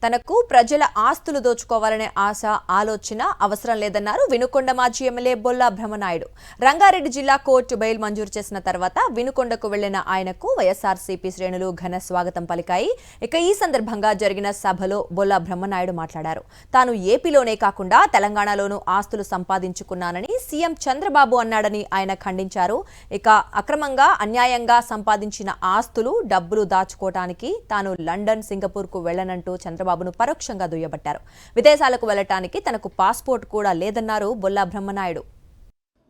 తనకు ప్రజల ఆస్తులు దోచుకోవాలనే ఆశ ఆలోచన అవసరం లేదన్నారు వినుకొండ మాజీ ఎమ్మెల్యే బొల్లా బ్రహ్మనాయుడు. రంగారెడ్డి జిల్లా కోర్టు బెయిల్ మంజూరు చేసిన తర్వాత వినుకొండకు వెళ్లిన ఆయనకు వైఎస్ఆర్సీపీ శ్రేణులు ఘన స్వాగతం పలికాయి. ఇక ఈ సందర్భంగా జరిగిన సభలో బొల్లా బ్రహ్మనాయుడు మాట్లాడారు. తాను ఏపీలోనే కాకుండా తెలంగాణలోనూ ఆస్తులు సంపాదించుకున్నానని సీఎం చంద్రబాబు అన్నాడని ఆయన ఖండించారు. ఇక అక్రమంగా అన్యాయంగా సంపాదించిన ఆస్తులు డబ్బులు దాచుకోవడానికి తాను లండన్ సింగపూర్కు వెళ్లనంటూ చంద్రబాబును పరోక్షంగా దుయ్యబట్టారు. విదేశాలకు వెళ్లటానికి తనకు పాస్పోర్ట్ కూడా లేదన్నారు బొల్లా బ్రహ్మనాయుడు.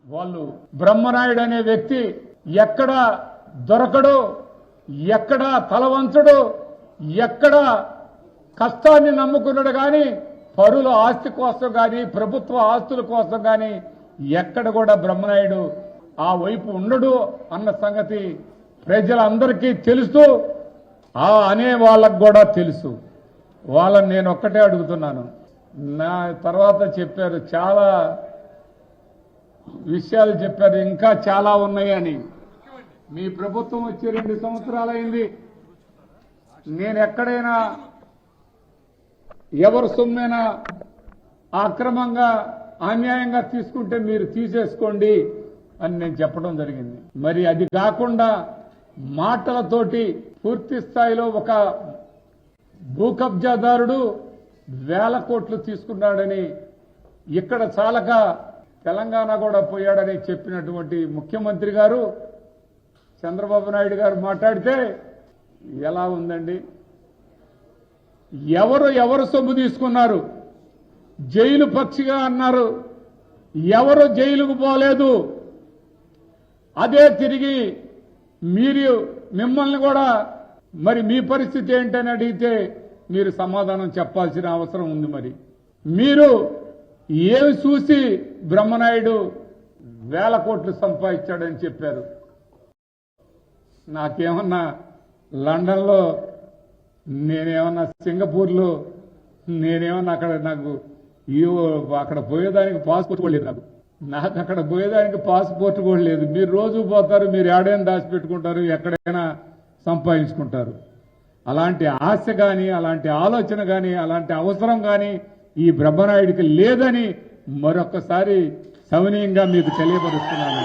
వాళ్ళు బ్రహ్మనాయుడు అనే వ్యక్తి ఎక్కడ దొరకడు, ఎక్కడ తలవంచడు, ఎక్కడ కష్టాన్ని నమ్ముకున్నాడు గాని పరుల ఆస్తి కోసం గాని ప్రభుత్వ ఆస్తుల కోసం గాని ఎక్కడ కూడా బ్రహ్మనాయుడు ఆ వైపు ఉండడు అన్న సంగతి ప్రజలందరికీ తెలుసు. ఆ అనే వాళ్ళకు కూడా తెలుసు. వాళ్ళని నేను ఒక్కటే అడుగుతున్నాను. నా తర్వాత చెప్పారు, చాలా విషయాలు చెప్పారు, ఇంకా చాలా ఉన్నాయని. మీ ప్రభుత్వం వచ్చి 2 సంవత్సరాలైంది. నేను ఎక్కడైనా ఎవరు సొమ్మైనా అక్రమంగా అన్యాయంగా తీసుకుంటే మీరు తీసేసుకోండి అని నేను చెప్పడం జరిగింది. మరి అది కాకుండా మాటలతోటి పూర్తి స్థాయిలో ఒక భూ కబ్జాదారుడు 1000 కోట్లు తీసుకున్నాడని, ఇక్కడ చాలక తెలంగాణ కూడా పోయాడని చెప్పినటువంటి ముఖ్యమంత్రి గారు చంద్రబాబు నాయుడు గారు మాట్లాడితే ఎలా ఉందండి? ఎవరు సొమ్ము తీసుకున్నారు? జైలు పక్షిగా అన్నారు. ఎవరు జైలుకు పోలేదు. అదే తిరిగి మిమ్మల్ని కూడా మరి మీ పరిస్థితి ఏంటని అడిగితే మీరు సమాధానం చెప్పాల్సిన అవసరం ఉంది. మరి మీరు ఏమి చూసి బ్రహ్మనాయుడు 1000 కోట్లు సంపాదించాడని చెప్పారు? నాకేమన్నా లండన్లో, నేనేమన్నా సింగపూర్లో, నేనేమన్నా అక్కడ పోయేదానికి పాస్పోర్ట్ కూడా లేదు. నాకు అక్కడ పోయేదానికి పాస్పోర్ట్ కూడా లేదు. మీరు రోజు పోతారు, మీరు ఏడైనా దాచిపెట్టుకుంటారు, ఎక్కడైనా సంపాదించుకుంటారు. అలాంటి ఆశ కానీ, అలాంటి ఆలోచన కానీ, అలాంటి అవసరం కానీ ఈ బ్రహ్మనాయుడికి లేదని మరొకసారి సవినీయంగా మీకు తెలియపరుస్తున్నాను.